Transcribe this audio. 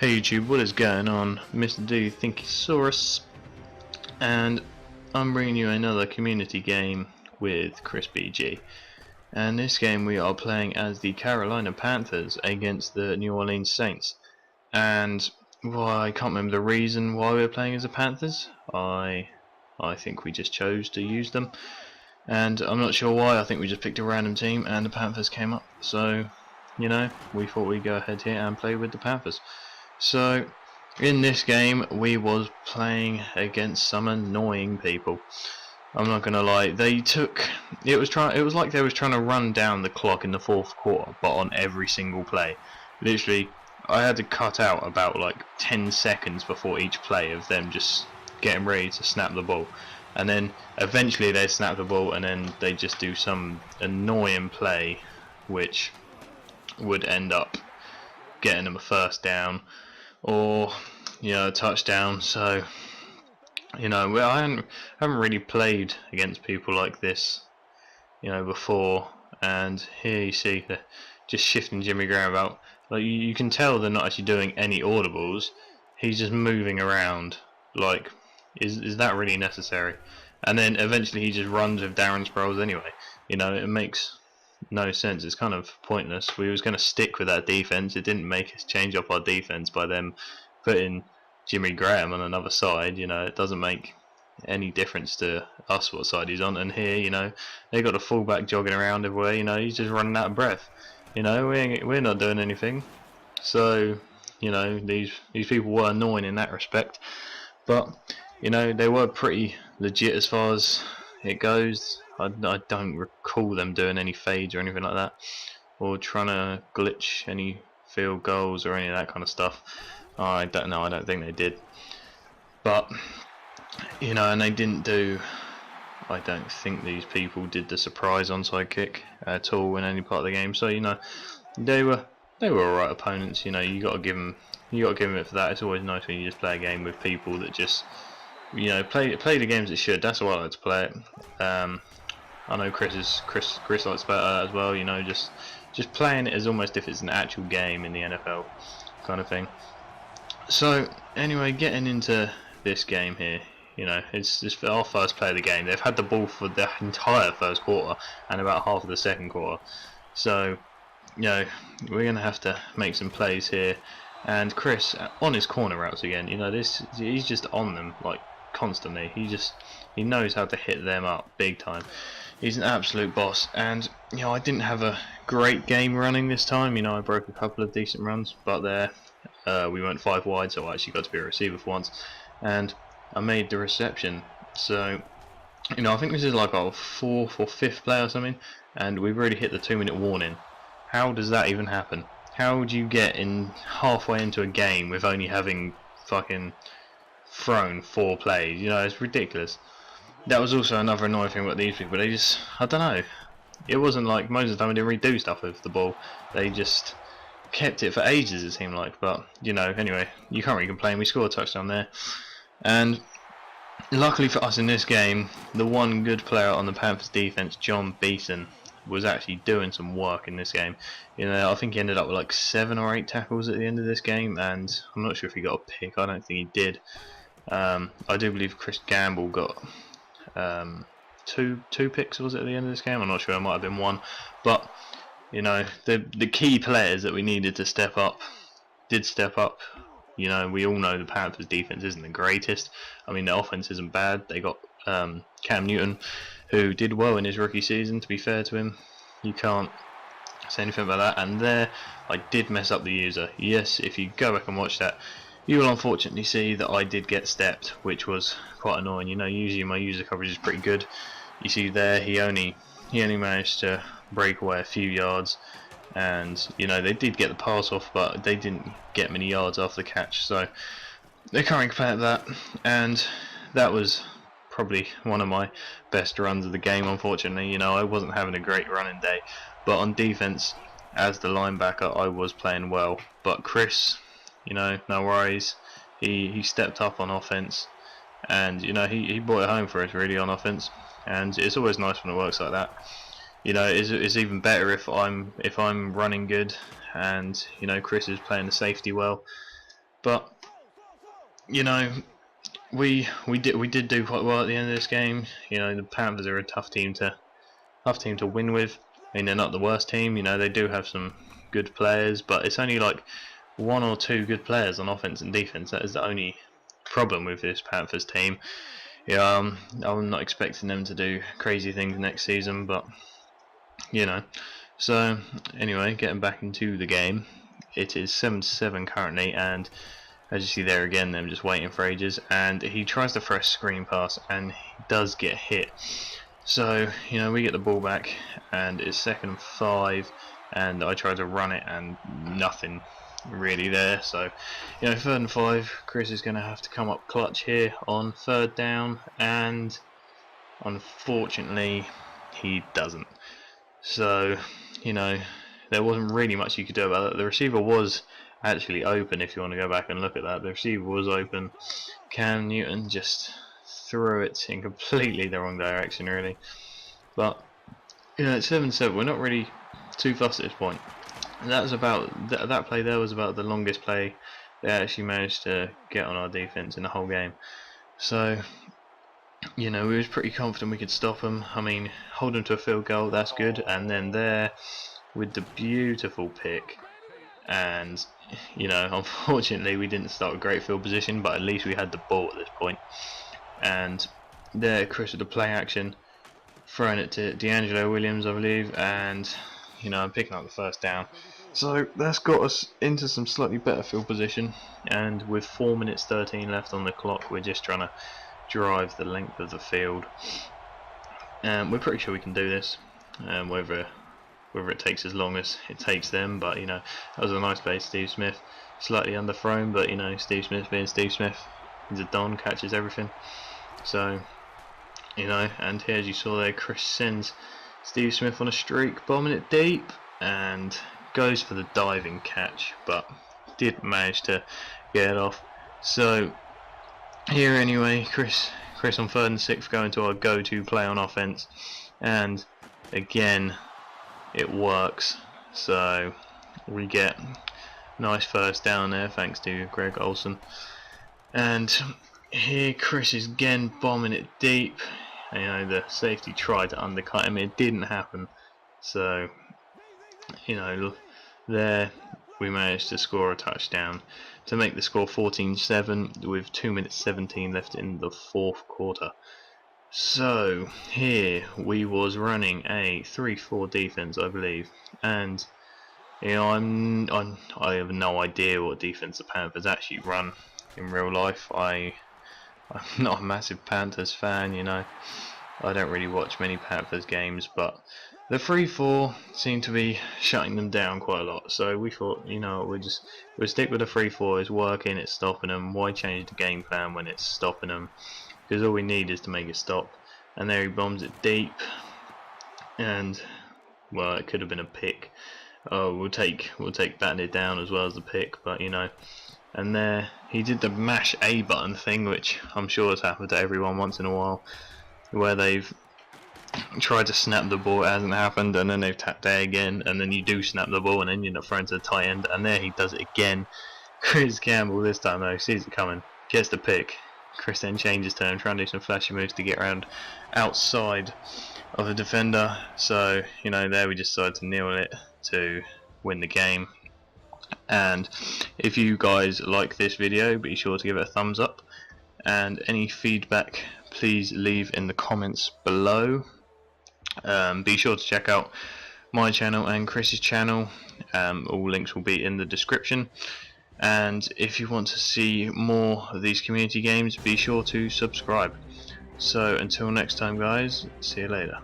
Hey YouTube, what is going on? Mr. D Thinkosaurus, and I'm bringing you another community game with Chris BG. And this game we are playing as the Carolina Panthers against the New Orleans Saints. And I can't remember the reason why we were playing as the Panthers. I think we just chose to use them, and I'm not sure why. I think we just picked a random team and the Panthers came up. So, you know, we thought we'd go ahead here and play with the Panthers. So in this game we was playing against some annoying people. I'm not gonna lie, it was like they was trying to run down the clock in the fourth quarter, but on every single play. Literally, I had to cut out about like 10 seconds before each play of them just getting ready to snap the ball, and then eventually they snap the ball and then they just do some annoying play which would end up getting them a first down or, you know, a touchdown. So, you know, I haven't really played against people like this, you know, before. And here you see they're just shifting Jimmy Graham about. Like, you can tell they're not actually doing any audibles. He's just moving around. Like, is that really necessary? And then eventually he just runs with Darren Sproles anyway. You know, it makes no sense. It's kind of pointless. We was going to stick with that defense. It didn't make us change up our defense by them putting Jimmy Graham on another side. You know, it doesn't make any difference to us what side he's on. And here, you know, they got a fullback jogging around everywhere. You know, he's just running out of breath. You know, we're not doing anything. So, you know, these people were annoying in that respect. But, you know, they were pretty legit as far as it goes. I don't recall them doing any fades or anything like that, or trying to glitch any field goals or any of that kind of stuff. I don't know. I don't think they did. But, you know, and they didn't do. I don't think these people did the surprise onside kick at all in any part of the game. So, you know, they were alright opponents. You know, you got to give them it for that. It's always nice when you just play a game with people that just, you know, play the games it should. That's why I like to play it. I know Chris likes better as well. You know, just playing it as almost if it's an actual game in the NFL kind of thing. So anyway, getting into this game here, you know, it's our first play of the game. They've had the ball for the entire first quarter and about half of the second quarter. So, you know, we're gonna have to make some plays here. And Chris on his corner routes again. You know, he's just on them like constantly. He knows how to hit them up big time. He's an absolute boss. And, you know, I didn't have a great game running this time. You know, I broke a couple of decent runs, but there we went 5 wide, so I actually got to be a receiver for once, and I made the reception. So, you know, I think this is like our 4th or 5th play or something, and we've already hit the 2-minute warning. How does that even happen? How would you get in halfway into a game with only having fucking thrown 4 plays? You know, it's ridiculous. That was also another annoying thing about these people. They just, I don't know. It wasn't like most of the time they didn't really do stuff with the ball. They just kept it for ages, it seemed like. But, you know, anyway, you can't really complain. We scored a touchdown there. And luckily for us in this game, the one good player on the Panthers defense, John Beeson, was actually doing some work in this game. You know, I think he ended up with like 7 or 8 tackles at the end of this game, and I'm not sure if he got a pick. I don't think he did. I do believe Chris Gamble got two picks, was it, at the end of this game? I'm not sure. It might have been 1. But, you know, the key players that we needed to step up did step up. You know, we all know the Panthers defense isn't the greatest. I mean, the offense isn't bad. They got Cam Newton, who did well in his rookie season, to be fair to him. You can't say anything about that. And there, I did mess up the user. Yes, if you go back and watch that, you will unfortunately see that I did get stepped, which was quite annoying. You know, usually my user coverage is pretty good. You see there, he only managed to break away a few yards, and, you know, they did get the pass off, but they didn't get many yards after the catch. So they can't complain at that, and that was probably one of my best runs of the game. Unfortunately, you know, I wasn't having a great running day, but on defense, as the linebacker, I was playing well. But Chris, you know, no worries. He stepped up on offense, and, you know, he brought it home for us really on offense. And it's always nice when it works like that. You know, it's even better if I'm running good, and, you know, Chris is playing the safety well. But you know, we did do quite well at the end of this game. You know, the Panthers are a tough team to win with. I mean, they're not the worst team. You know, they do have some good players, but it's only like one or two good players on offense and defense. That is the only problem with this Panthers team. Yeah, I'm not expecting them to do crazy things next season, but you know. So anyway, getting back into the game, it is 7-7 currently, and as you see there again, them just waiting for ages, and he tries to throw a screen pass, and he does get hit. So you know, we get the ball back, and it's 2nd and 5, and I try to run it, and nothing really there. So you know, 3rd and 5, Chris is going to have to come up clutch here on 3rd down, and unfortunately he doesn't. So you know, there wasn't really much you could do about it. The receiver was actually open. If you want to go back and look at that, the receiver was open. Cam Newton just threw it in completely the wrong direction, really. But you know, it's 7-7. We're not really too fussed at this point. And that was about that play there was about the longest play they actually managed to get on our defense in the whole game. So you know, we was pretty confident we could stop them. I mean, hold them to a field goal, that's good. And then there with the beautiful pick, and you know, unfortunately we didn't start a great field position, but at least we had the ball at this point. And there Chris with the play action, throwing it to D'Angelo Williams, I believe, and you know, I'm picking up the 1st down. So that's got us into some slightly better field position, and with 4 minutes 13 left on the clock, we're just trying to drive the length of the field, and we're pretty sure we can do this, whether it takes as long as it takes them. But you know, that was a nice play. Steve Smith, slightly underthrown, but you know, Steve Smith being Steve Smith, he's a don, catches everything. So you know, and here as you saw there, Chris sends Steve Smith on a streak, bombing it deep, and goes for the diving catch, but didn't manage to get it off. So here anyway, Chris on 3rd and 6 going to our go-to play on offense, and again it works. So we get nice 1st down there thanks to Greg Olsen, and here Chris is again bombing it deep. You know, the safety tried to undercut him, it didn't happen. So you know, there we managed to score a touchdown to make the score 14-7 with 2 minutes 17 left in the 4th quarter. So here we was running a 3-4 defense, I believe, and you know, I have no idea what defense the Panthers actually run in real life. I'm not a massive Panthers fan, you know. I don't really watch many Panthers games, but the 3-4 seemed to be shutting them down quite a lot. So we thought, you know, we'll stick with the 3-4. It's working, it's stopping them. Why change the game plan when it's stopping them? Because all we need is to make it stop. And there he bombs it deep, and well, it could have been a pick. We'll take batting it down as well as the pick, but you know. And there he did the mash A button thing, which I'm sure has happened to everyone once in a while, where they've tried to snap the ball, it hasn't happened, and then they've tapped A again, and then you do snap the ball, and then you're not thrown to the tight end, and there he does it again. Chris Campbell this time though sees it coming, gets the pick. Chris then changes turn, trying to do some flashy moves to get around outside of the defender. So you know, there we just decided to kneel it to win the game. And if you guys like this video, be sure to give it a thumbs up, and any feedback please leave in the comments below. Be sure to check out my channel and Chris's channel. All links will be in the description, and if you want to see more of these community games, be sure to subscribe. So until next time guys, see you later.